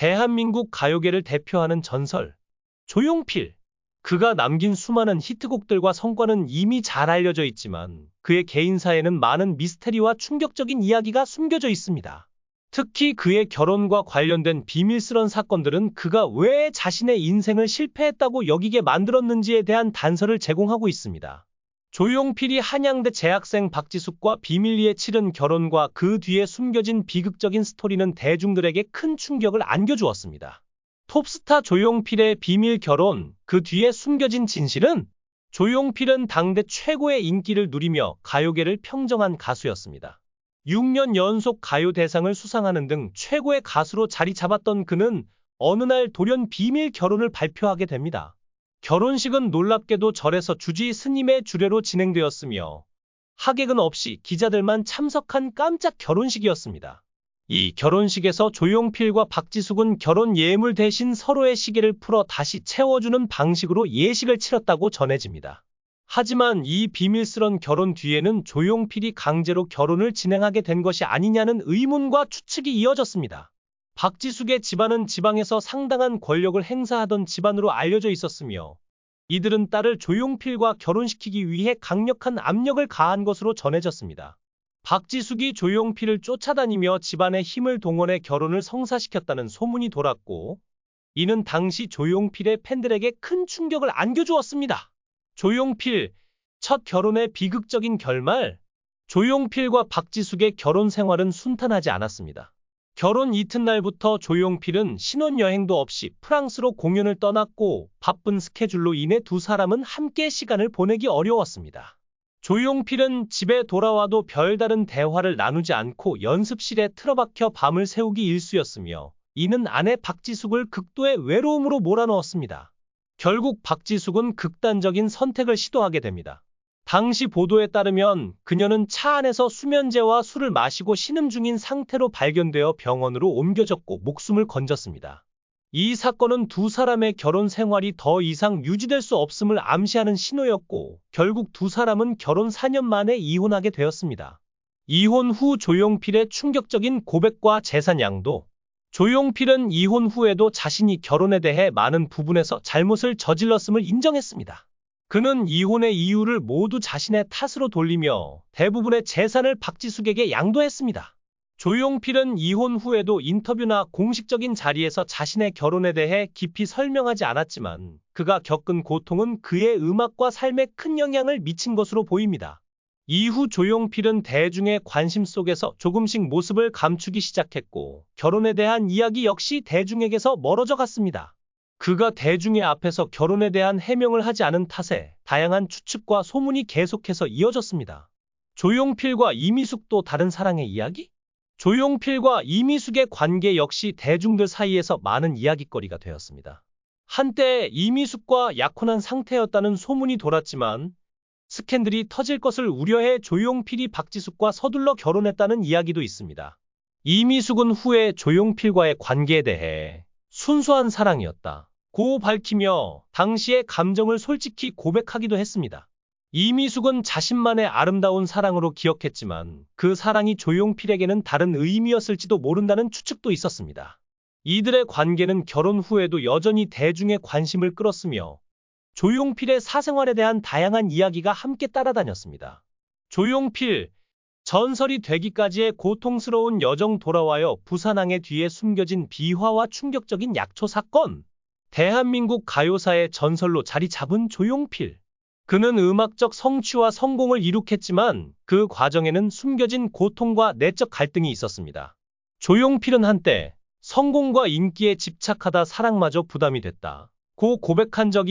대한민국 가요계를 대표하는 전설, 조용필. 그가 남긴 수많은 히트곡들과 성과는 이미 잘 알려져 있지만 그의 개인사에는 많은 미스테리와 충격적인 이야기가 숨겨져 있습니다. 특히 그의 결혼과 관련된 비밀스런 사건들은 그가 왜 자신의 인생을 실패했다고 여기게 만들었는지에 대한 단서를 제공하고 있습니다. 조용필이 한양대 재학생 박지숙과 비밀리에 치른 결혼과 그 뒤에 숨겨진 비극적인 스토리는 대중들에게 큰 충격을 안겨주었습니다. 톱스타 조용필의 비밀 결혼, 그 뒤에 숨겨진 진실은? 조용필은 당대 최고의 인기를 누리며 가요계를 평정한 가수였습니다. 6년 연속 가요대상을 수상하는 등 최고의 가수로 자리 잡았던 그는 어느 날 돌연 비밀 결혼을 발표하게 됩니다. 결혼식은 놀랍게도 절에서 주지 스님의 주례로 진행되었으며 하객은 없이 기자들만 참석한 깜짝 결혼식이었습니다. 이 결혼식에서 조용필과 박지숙은 결혼 예물 대신 서로의 시계를 풀어 다시 채워주는 방식으로 예식을 치렀다고 전해집니다. 하지만 이 비밀스런 결혼 뒤에는 조용필이 강제로 결혼을 진행하게 된 것이 아니냐는 의문과 추측이 이어졌습니다. 박지숙의 집안은 지방에서 상당한 권력을 행사하던 집안으로 알려져 있었으며 이들은 딸을 조용필과 결혼시키기 위해 강력한 압력을 가한 것으로 전해졌습니다. 박지숙이 조용필을 쫓아다니며 집안의 힘을 동원해 결혼을 성사시켰다는 소문이 돌았고 이는 당시 조용필의 팬들에게 큰 충격을 안겨주었습니다. 조용필, 첫 결혼의 비극적인 결말. 조용필과 박지숙의 결혼 생활은 순탄하지 않았습니다. 결혼 이튿날부터 조용필은 신혼여행도 없이 프랑스로 공연을 떠났고 바쁜 스케줄로 인해 두 사람은 함께 시간을 보내기 어려웠습니다. 조용필은 집에 돌아와도 별다른 대화를 나누지 않고 연습실에 틀어박혀 밤을 새우기 일쑤였으며 이는 아내 박지숙을 극도의 외로움으로 몰아넣었습니다. 결국 박지숙은 극단적인 선택을 시도하게 됩니다. 당시 보도에 따르면 그녀는 차 안에서 수면제와 술을 마시고 신음 중인 상태로 발견되어 병원으로 옮겨졌고 목숨을 건졌습니다. 이 사건은 두 사람의 결혼 생활이 더 이상 유지될 수 없음을 암시하는 신호였고 결국 두 사람은 결혼 4년 만에 이혼하게 되었습니다. 이혼 후 조용필의 충격적인 고백과 재산 양도. 조용필은 이혼 후에도 자신이 결혼에 대해 많은 부분에서 잘못을 저질렀음을 인정했습니다. 그는 이혼의 이유를 모두 자신의 탓으로 돌리며 대부분의 재산을 박지숙에게 양도했습니다. 조용필은 이혼 후에도 인터뷰나 공식적인 자리에서 자신의 결혼에 대해 깊이 설명하지 않았지만 그가 겪은 고통은 그의 음악과 삶에 큰 영향을 미친 것으로 보입니다. 이후 조용필은 대중의 관심 속에서 조금씩 모습을 감추기 시작했고 결혼에 대한 이야기 역시 대중에게서 멀어져 갔습니다. 그가 대중의 앞에서 결혼에 대한 해명을 하지 않은 탓에 다양한 추측과 소문이 계속해서 이어졌습니다. 조용필과 이미숙도 다른 사랑의 이야기? 조용필과 이미숙의 관계 역시 대중들 사이에서 많은 이야깃거리가 되었습니다. 한때 이미숙과 약혼한 상태였다는 소문이 돌았지만 스캔들이 터질 것을 우려해 조용필이 박지숙과 서둘러 결혼했다는 이야기도 있습니다. 이미숙은 후에 조용필과의 관계에 대해 순수한 사랑이었다고 밝히며 당시의 감정을 솔직히 고백하기도 했습니다. 이미숙은 자신만의 아름다운 사랑으로 기억했지만 그 사랑이 조용필에게는 다른 의미였을지도 모른다는 추측도 있었습니다. 이들의 관계는 결혼 후에도 여전히 대중의 관심을 끌었으며 조용필의 사생활에 대한 다양한 이야기가 함께 따라다녔습니다. 조용필, 전설이 되기까지의 고통스러운 여정 돌아와요. 부산항해 뒤에 숨겨진 비화와 충격적인 약초 사건. 대한민국 가요사의 전설로 자리 잡은 조용필. 그는 음악적 성취와 성공을 이룩했지만 그 과정에는 숨겨진 고통과 내적 갈등이 있었습니다. 조용필은 한때 성공과 인기에 집착하다 사랑마저 부담이 됐다고 고백한 적이